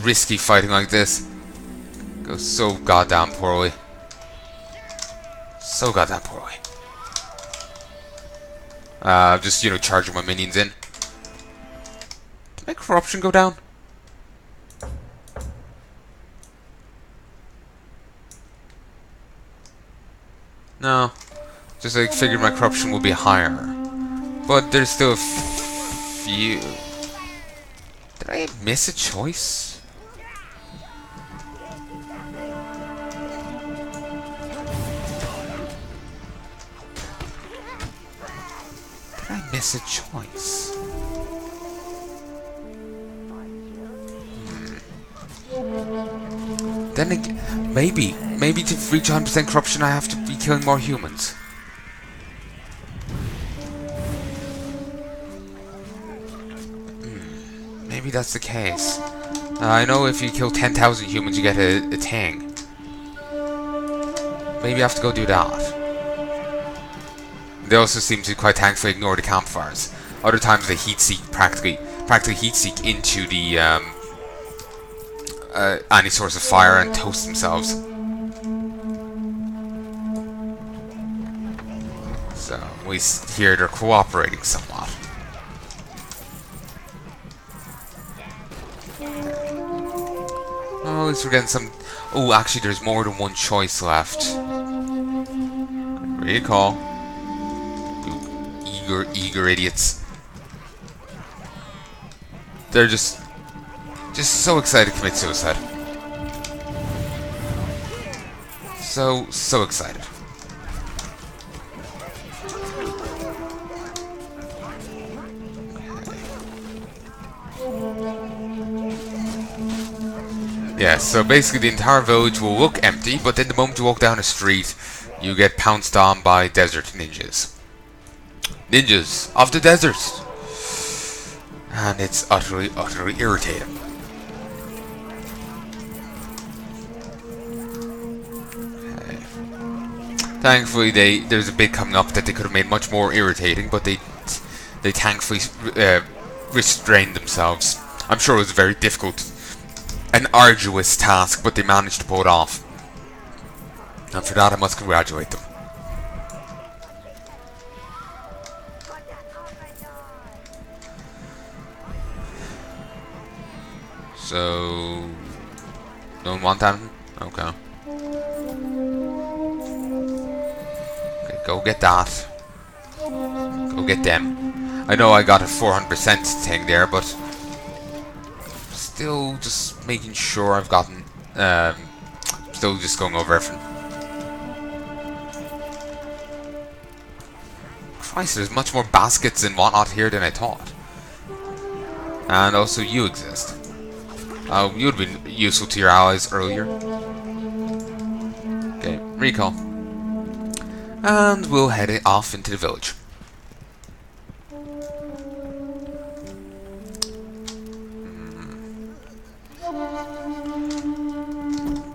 risky fighting like this. Goes so goddamn poorly. So goddamn poorly. Just, you know, charging my minions in. Did my corruption go down? No. Just like figured my corruption will be higher. But there's still a few. Did I miss a choice? Did I miss a choice? Then again, maybe to reach 100% corruption I have to be killing more humans. Maybe that's the case. I know if you kill 10,000 humans you get a thing. Maybe I have to go do that. They also seem to quite thankfully ignore the campfires. Other times they heat seek practically heat seek into the any source of fire and toast themselves. So we hear they're cooperating somewhat. Oh, at least we're getting some. Oh, actually, there's more than one choice left. Recall. You eager idiots. They're just so excited to commit suicide. So excited. Yeah, so basically the entire village will look empty, but then the moment you walk down a street, you get pounced on by desert ninjas. Ninjas of the desert! And it's utterly irritating. Okay. Thankfully, there's a bit coming up that they could have made much more irritating, but they thankfully restrained themselves. I'm sure it was very difficult. An arduous task, but they managed to pull it off. And for that I must congratulate them. So... don't want that? Okay. Okay, go get that. Go get them. I know I got a 400% thing there, but... still just making sure I've gotten, still just going over everything. Christ, there's much more baskets and whatnot here than I thought. And also you exist. You would have been useful to your allies earlier. Okay, recall. And we'll head off into the village.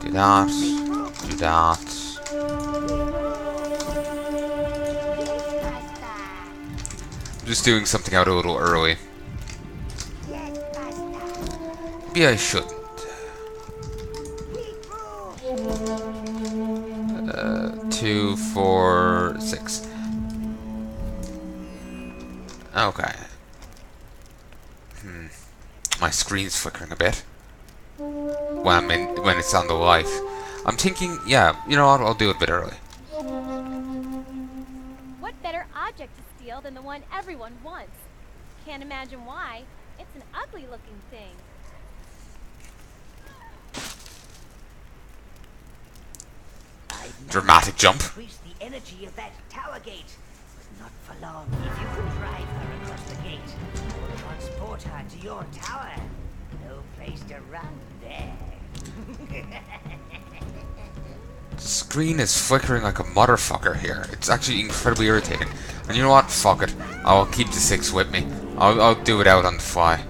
Do that. Do that. I'm just doing something out a little early. Maybe I shouldn't. 2, 4, 6. Okay. My screen's flickering a bit. When it's on the light. I'm thinking, yeah, you know what, I'll do it a bit early. What better object to steal than the one everyone wants? Can't imagine why. It's an ugly looking thing. Dramatic jump. Increase the energy of that tower gate. Not for long. If you can drive her across the gate, I will transport her to your tower. No place to run there. Screen is flickering like a motherfucker here. It's actually incredibly irritating. And you know what? Fuck it. I'll keep the 6 with me. I'll do it out on the fly.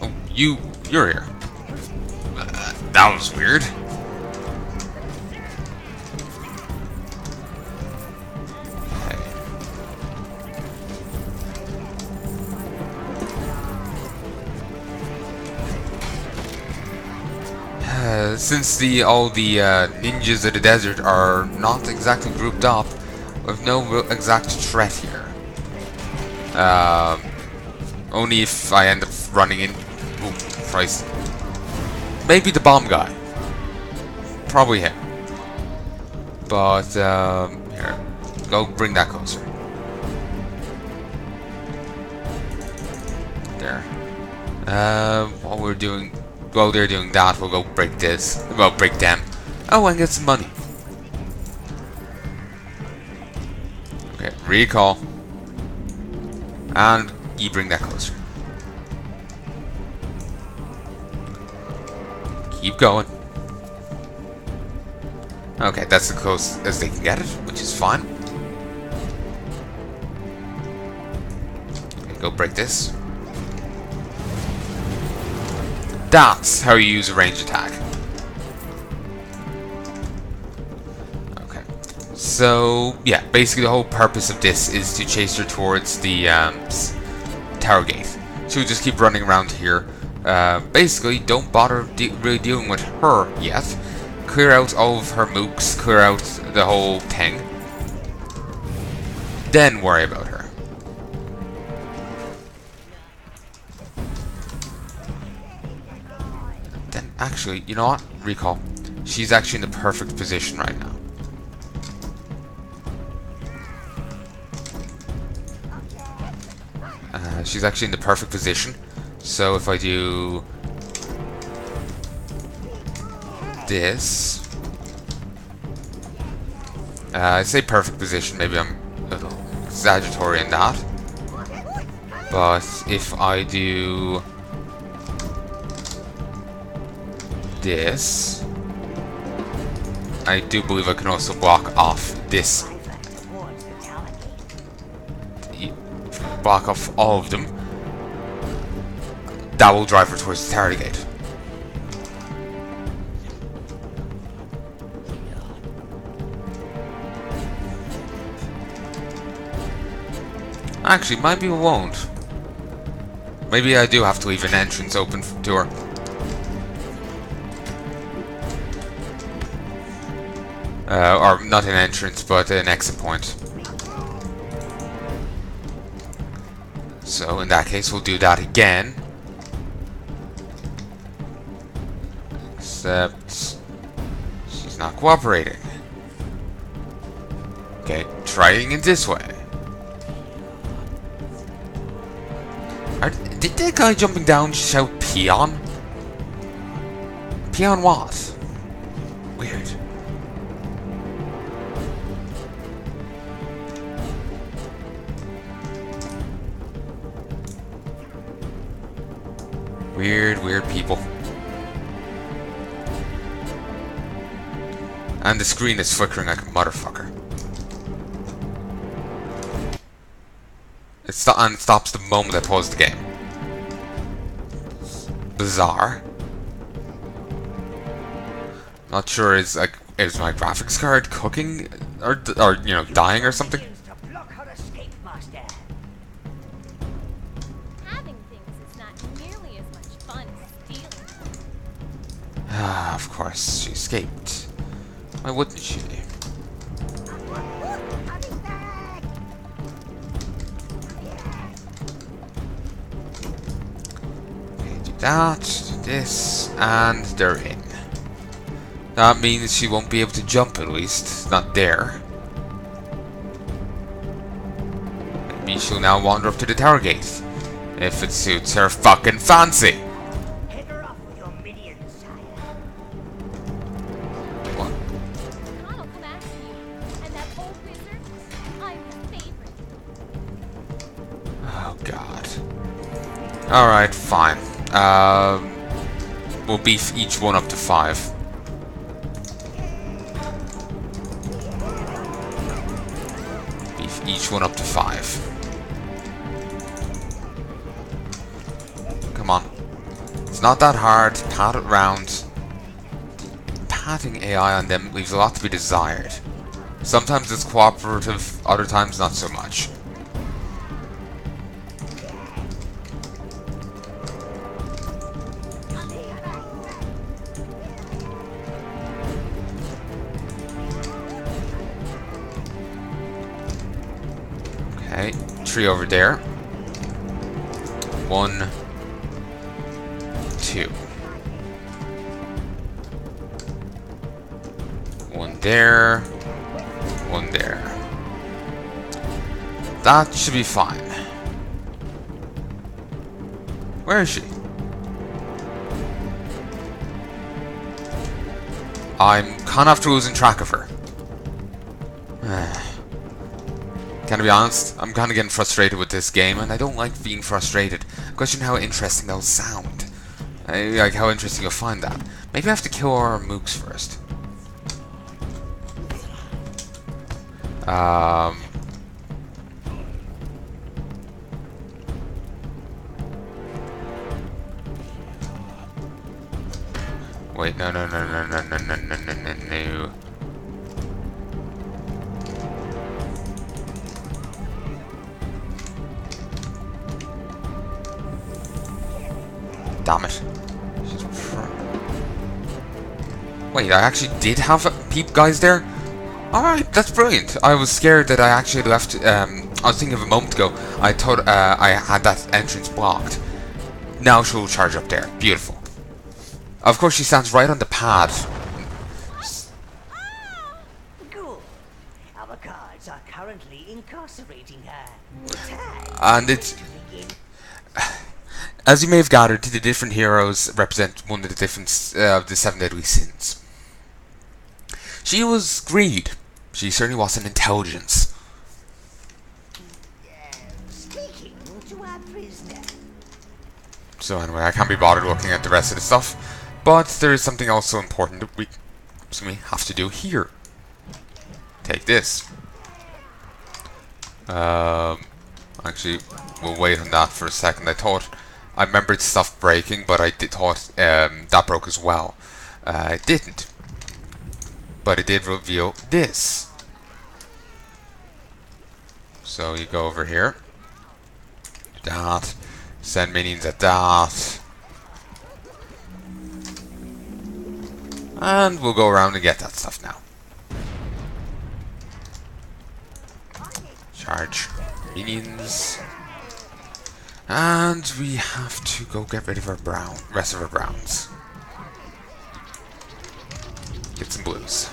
Oh, you're here. That was weird. Okay. Since all the ninjas of the desert are not exactly grouped up, we've no real exact threat here. Only if I end up running in. Ooh, Christ. Maybe the bomb guy. Probably him. But here, go bring that closer. There. While we're doing, while they're doing that, we'll go break this. Well, break them. Oh, and get some money. Okay, recall. And you bring that closer. Keep going. Okay, that's the close as they can get it, which is fine. Okay, go break this. That's how you use a range attack. Okay. So, yeah, basically the whole purpose of this is to chase her towards the tower gate. So we just keep running around here. Basically, don't bother really dealing with her yet. Clear out all of her mooks, clear out the whole thing. Then worry about her. Then, actually, you know what? Recall. She's actually in the perfect position right now. She's actually in the perfect position. So if I do this, I say perfect position, maybe I'm a little exaggeratory in that. But if I do this, I do believe I can also block off this. Block off all of them. That will drive her towards the tower gate. Actually, maybe we won't. Maybe I do have to leave an entrance open to her. Or not an entrance, but an exit point. So in that case, we'll do that again. Except she's not cooperating. Okay, trying it this way. Did that guy jumping down shout peon? Peon what? Weird. Weird people. And the screen is flickering like a motherfucker. It stops the moment I pause the game. Bizarre. Not sure is my graphics card cooking or you know dying or something. Ah, of course, she escaped. Why wouldn't she? Okay, do that, do this, and they're in. That means she won't be able to jump at least. Not there. Maybe she'll now wander up to the tower gate. If it suits her fucking fancy. Alright, fine. We'll beef each one up to 5. Beef each one up to 5. Come on. It's not that hard. Pat it round. Patting AI on them leaves a lot to be desired. Sometimes it's cooperative, other times not so much. Okay, tree over there. 1, 2. 1 there. 1 there. That should be fine. Where is she? I'm kind of after losing track of her. Can I be honest? I'm kind of getting frustrated with this game, and I don't like being frustrated. Question how interesting that'll sound. Like how interesting you'll find that. Maybe I have to kill our mooks first. Wait, no. Damn it. Wait, I actually did have peep guys there? Alright, that's brilliant. I was scared that I actually left, I was thinking of a moment ago, I thought I had that entrance blocked. Now she'll charge up there. Beautiful. Of course she stands right on the pad. Good. Our guards are currently incarcerating her. And it's... As you may have gathered, the different heroes represent one of the different of the 7 deadly sins. She was greed. She certainly wasn't intelligence. Speaking to our prisoner. So anyway, I can't be bothered looking at the rest of the stuff, but there is something also important that we have to do here. Take this. Actually, we'll wait on that for a second. I remembered stuff breaking, but I thought that broke as well. It didn't. But it did reveal this. So you go over here. Do that. Send minions at that. And we'll go around and get that stuff now. Charge minions. And we have to go get rid of our rest of our browns. Get some blues.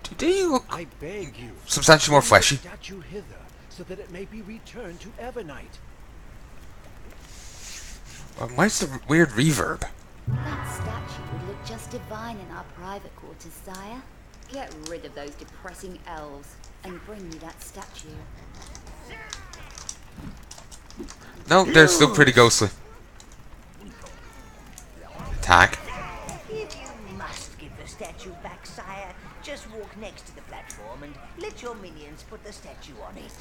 Do they look I beg you, substantially more fleshy? statue hither, so that it may be returned to Evernight. Why is the weird reverb? That statue would look just divine in our private quarters, sire. Get rid of those depressing elves and bring me that statue. No, they're still pretty ghostly. Attack. If you must give the statue back, sire, just walk next to the platform and let your minions put the statue on it.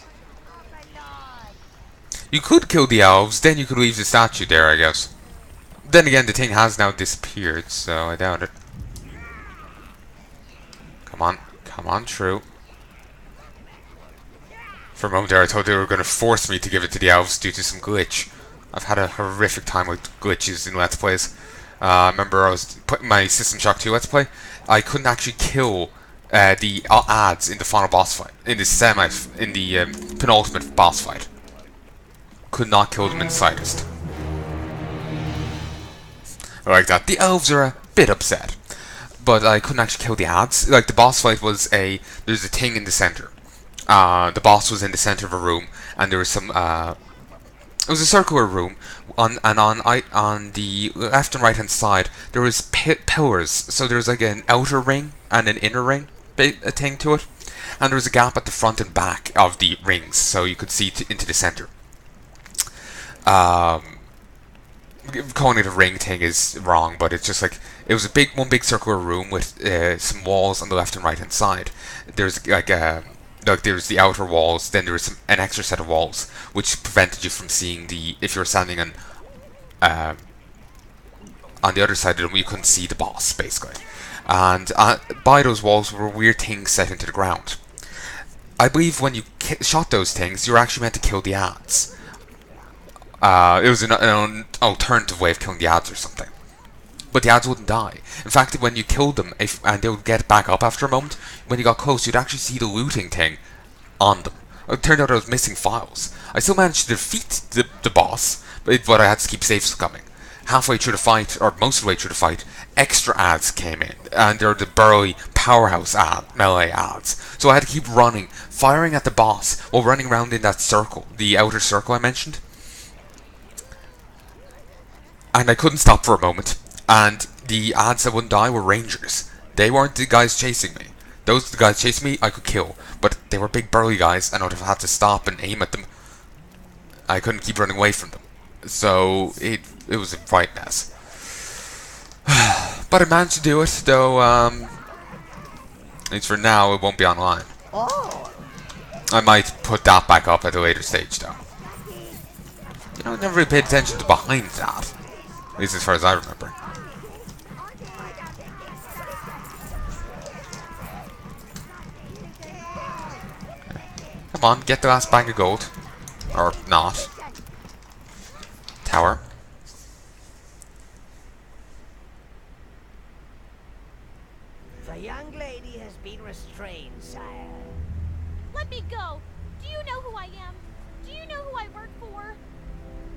You could kill the elves, then you could leave the statue there, I guess. Then again, the thing has now disappeared, so I doubt it. Come on, true. For a moment there, I thought they were going to force me to give it to the elves due to some glitch. I've had a horrific time with glitches in Let's Plays. I remember I was putting my System Shock 2 Let's Play. I couldn't actually kill the ads in the final boss fight, in the penultimate boss fight. Could not kill them in the slightest. Like that. The elves are a bit upset, but I couldn't actually kill the ads. Like the boss fight was there's a thing in the center. The boss was in the center of a room, and there was some. It was a circular room. On the left and right hand side, there was pillars. So there's like an outer ring and an inner ring, a thing to it, and there was a gap at the front and back of the rings, so you could see into the center. Calling it a ring thing is wrong, but it's just like it was one big circular room with some walls on the left and right hand side. There's like there's the outer walls, then there was an extra set of walls which prevented you from seeing if you were standing on the other side of them, you couldn't see the boss basically. And by those walls were weird things set into the ground. I believe when you shot those things, you were actually meant to kill the ads. It was an alternative way of killing the ads or something. but the ads wouldn't die. In fact, when you killed them, and they would get back up after a moment, when you got close, you'd actually see the looting thing on them. It turned out I was missing files. I still managed to defeat the boss, but I had to keep saves coming. Halfway through the fight, or most of the way through the fight, extra ads came in, and they're the burly powerhouse melee ads. So I had to keep running, firing at the boss, while running around in that circle, the outer circle I mentioned. And I couldn't stop for a moment, and the ads that wouldn't die were rangers. They weren't the guys chasing me. Those the guys chasing me, I could kill, but they were big burly guys, and I would have had to stop and aim at them. I couldn't keep running away from them. So it was a right mess. But I managed to do it, though, at least for now, it won't be online. Oh, I might put that back up at a later stage, though. You know, I never really paid attention to behind that. At least as far as I remember. Come on, get the last bag of gold. Or not. Tower. the young lady has been restrained, sire. Let me go. Do you know who I am? Do you know who I work for?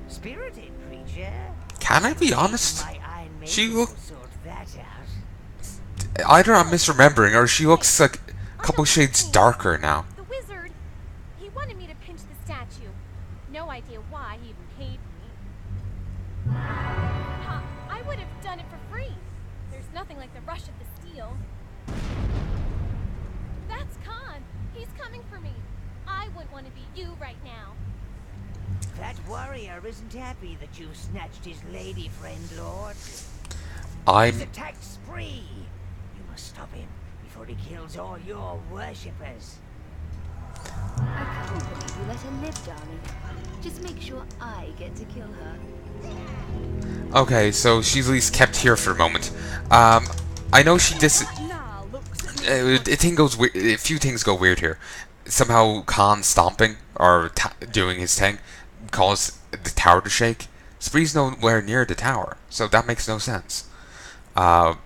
Spirited creature. Can I be honest? My iron She maiden look- will sort that out. Either I'm misremembering, or she looks like a couple shades darker now. The wizard. He wanted me to pinch the statue. No idea why he even paid me. I would have done it for free. There's nothing like the rush of the steel. That's Khan. He's coming for me. I wouldn't want to be you right now. That warrior isn't happy that you snatched his lady friend, Lord. His I'm... attack spree. You must stop him before he kills all your worshippers. I can't believe you let her live, darling. Just make sure I get to kill her. Okay, so she's at least kept here for a moment. I know she a few things go weird here. Somehow Khan stomping, or doing his thing, caused the tower to shake. Spree's nowhere near the tower, so that makes no sense. Well,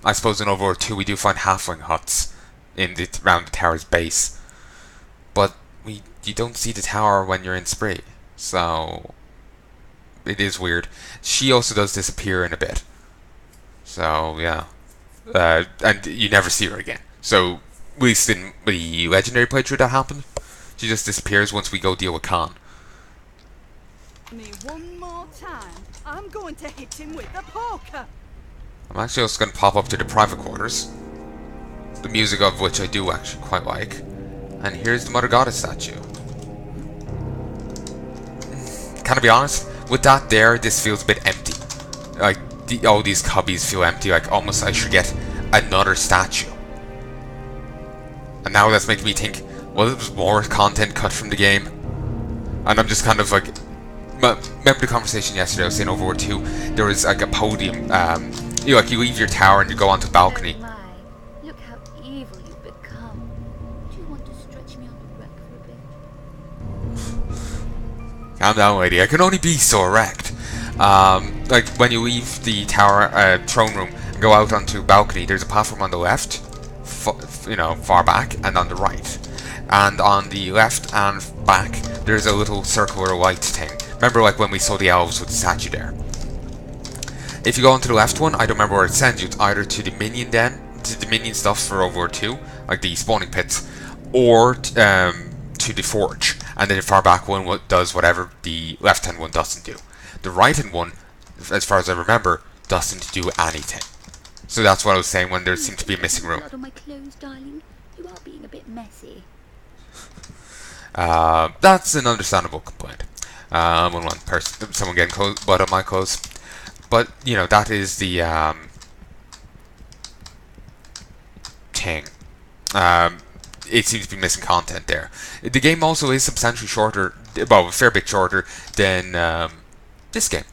I suppose in Overlord 2 we do find halfling huts around the tower's base. But you don't see the tower when you're in Spree, so it is weird. She also does disappear in a bit. So, yeah. And you never see her again. So, at least in the legendary playthrough that happened, she just disappears once we go deal with Khan. Me one more time. I'm going to hit him with the poker. I'm actually also going to pop up to the private quarters, the music of which I do actually quite like. And here's the Mother Goddess statue. Can I be honest? With that there, this feels a bit empty. Like, all these cubbies feel empty, like almost I should get another statue. And now that's making me think, well, there was more content cut from the game. And I'm just kind of like... Remember the conversation yesterday I was saying Overlord 2? There was like a podium, you leave your tower and you go onto the balcony. Oh my, look how evil you've become. Do you want to stretch me on the wreck for a bit? Calm down, lady. I can only be so erect. Like when you leave the tower, throne room, and go out onto the balcony, there's a platform on the left, far back, and on the right. And on the left and back, there's a little circular light thing. Remember, like when we saw the elves with the statue there. If you go onto the left one, I don't remember where it sends you. It's either to the minion den, to the minion stuff for Overlord 2, like the spawning pits, or to the forge. And then the far back one does whatever the left hand one doesn't do. The right hand one, as far as I remember, doesn't do anything. So that's what I was saying when there seemed to be a missing room. Blood on my clothes, darling. You are being a bit messy. That's an understandable complaint. I wouldn't want someone getting blood on my clothes. But, that is the thing. It seems to be missing content there. The game also is substantially shorter, well, a fair bit shorter than this game.